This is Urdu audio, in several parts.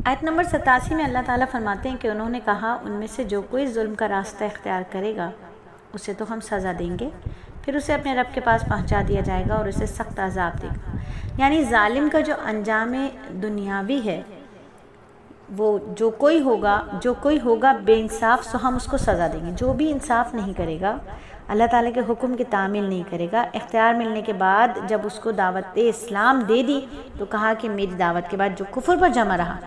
آیت نمبر 87 میں اللہ تعالیٰ فرماتے ہیں کہ انہوں نے کہا ان میں سے جو کوئی ظلم کا راستہ اختیار کرے گا اسے تو ہم سزا دیں گے، پھر اسے اپنے رب کے پاس پہنچا دیا جائے گا اور اسے سخت عذاب دے گا۔ یعنی ظالم کا جو انجام دنیاوی ہے وہ جو کوئی ہوگا بے انصاف، سو ہم اس کو سزا دیں گے۔ جو بھی انصاف نہیں کرے گا، اللہ تعالیٰ کے حکم کی تعمیل نہیں کرے گا، اختیار ملنے کے بعد جب اس کو دعوت اسلام دے دی تو کہا کہ میری دعوت کے بعد جو کفر پر جمع رہا،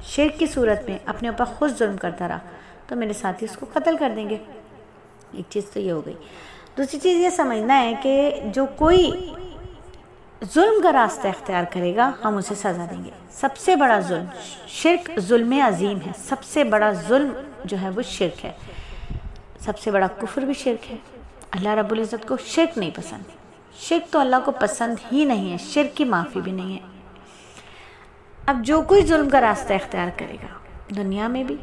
شرک کی صورت میں اپنے اوپر خود ظلم کرتا رہا، تو میرے ساتھی اس کو قتل کر دیں گے۔ ایک چیز تو یہ ہو گئی۔ دوسری چیز یہ سمجھنا ہے کہ جو کوئی ظلم کا راستہ اختیار کرے گا ہم اسے سزا دیں گے۔ سب سے بڑا ظلم شرک، ظلم عظیم ہے۔ سب سے بڑا ظلم جو ہے وہ شرک ہے، سب سے بڑا کفر بھی شرک ہے۔ اللہ رب العزت کو شرک نہیں پسند، شرک تو اللہ کو پسند ہی نہیں ہے، شرک کی معافی بھی نہیں ہے۔ اب جو کوئی ظلم کا راستہ اختیار کرے گا، دنیا میں بھی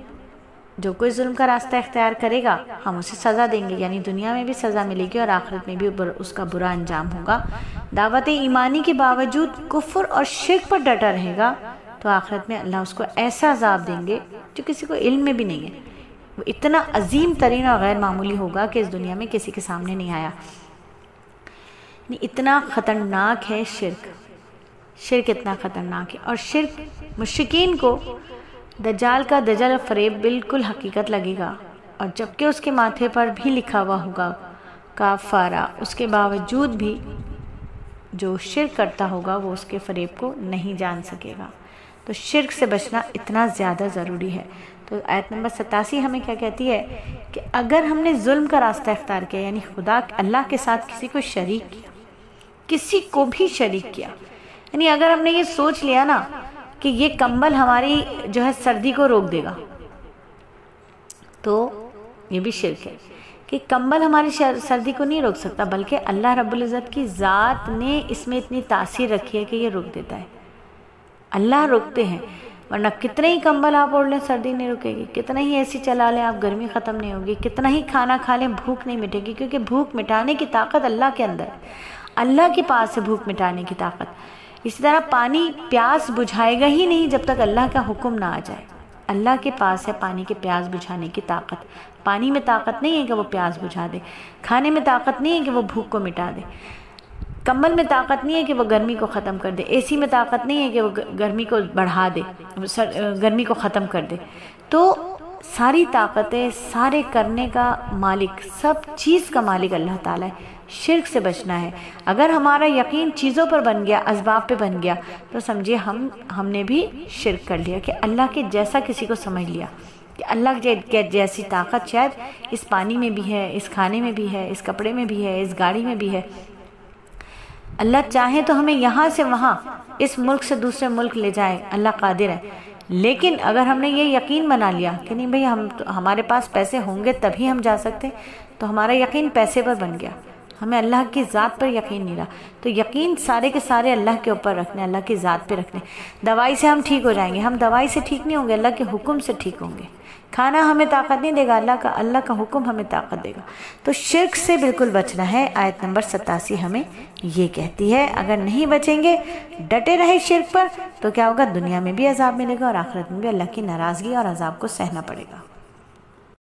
جو کوئی ظلم کا راستہ اختیار کرے گا ہم اسے سزا دیں گے، یعنی دنیا میں بھی سزا ملے گی اور آخرت میں بھی اس کا برا انجام ہوگا۔ دعوت ایمانی کے باوجود کفر اور شرک پر ڈٹا رہے گا تو آخرت میں اللہ اس کو ایسا عذاب دیں گے جو کسی کو علم میں بھی نہیں ہے، وہ اتنا عظیم ترین اور غیر معمولی ہوگا کہ اس دنیا میں کسی کے سامنے نہیں آیا۔ اتنا خطرناک ہے شرک، شرک اتنا خطرناک ہے۔ اور شرک مشرکین کو دجال کا دجل و فریب بالکل حقیقت لگے گا، اور جبکہ اس کے ماتھے پر بھی لکھا ہوا ہوگا کافارہ، اس کے باوجود بھی جو شرک کرتا ہوگا وہ اس کے فریب کو نہیں جان سکے گا۔ تو شرک سے بچنا اتنا زیادہ ضروری ہے۔ تو آیت نمبر 87 ہمیں کیا کہتی ہے کہ اگر ہم نے ظلم کا راستہ اختیار کیا، یعنی اللہ کے ساتھ کسی کو شریک کیا، کسی کو بھی شریک کیا، یعنی اگر ہم نے یہ سوچ لیا نا کہ یہ کمبل ہماری جو ہے سردی کو روک دے گا، تو یہ بھی شرک ہے کہ کمبل ہماری سردی کو نہیں روک سکتا، بلکہ اللہ رب العزت کی ذات نے اس میں اتنی تاثیر رکھی ہے کہ یہ روک دیتا ہے۔ اللہ روکتے ہیں، ورنہ کتنے ہی کمبل آپ اوڑھ لیں سردی نہیں رکے گی، کتنا ہی اے سی چلا لیں آپ گرمی ختم نہیں ہوگی، کتنا ہی کھانا کھا لیں بھوک نہیں مٹے گی، کیونکہ بھوک مٹانے کی طاقت اللہ کے اندر ہے، اللہ کے پاس ہے بھوک مٹانے کی طاقت۔ اسی طرح پانی پیاس بجھائے گا ہی نہیں جب تک اللہ کا حکم نہ آ جائے۔ اللہ کے پاس ہے پانی کے پیاس بجھانے کی طاقت۔ پانی میں طاقت نہیں ہے کہ وہ پیاس بجھا دے، کھانے میں طاقت نہیں ہے کہ وہ بھوک کو مٹا دے، کمبل میں طاقت نہیں ہے کہ وہ گرمی کو ختم کر دے، اے سی میں طاقت نہیں ہے کہ وہ گرمی کو بڑھا دے، گرمی کو ختم کر دے۔ تو ساری طاقتیں، سارے کرنے کا مالک، سب چیز کا مالک اللہ تعالیٰ ہے۔ شرک سے بچنا ہے۔ اگر ہمارا یقین چیزوں پر بن گیا، اسباب پہ بن گیا، تو سمجھے ہم نے بھی شرک کر لیا، کہ اللہ کے جیسا کسی کو سمجھ لیا، کہ اللہ جیسی طاقت شاید اس پانی میں بھی ہے، اس کھانے میں بھی ہے، اس کپڑے میں بھی ہے، اس گاڑی میں بھی ہے۔ اللہ چاہے تو ہمیں یہاں سے وہاں، اس ملک سے دوسرے ملک لے جائے، اللہ قادر ہے۔ لیکن اگر ہم نے یہ یقین بنا لیا کہ نہیں بھئی ہمارے پاس پیسے ہوں گے تبھی ہم جا سکتے، تو ہمارا یقین پیسے پر بن گیا، ہمیں اللہ کی ذات پر یقین نہیں رہا۔ تو یقین سارے کے سارے اللہ کے اوپر رکھنے، اللہ کی ذات پہ رکھنے۔ دوائی سے ہم ٹھیک ہو جائیں گے، ہم دوائی سے ٹھیک نہیں ہوں گے، اللہ کے حکم سے ٹھیک ہوں گے۔ کھانا ہمیں طاقت نہیں دے گا، اللہ کا حکم ہمیں طاقت دے گا۔ تو شرک سے بالکل بچنا ہے۔ آیت نمبر 87 ہمیں یہ کہتی ہے اگر نہیں بچیں گے، ڈٹے رہے شرک پر، تو کیا ہوگا؟ دنیا میں بھی عذاب ملے گا اور آخرت میں بھی اللہ کی ناراضگی اور عذاب کو سہنا پڑے گا۔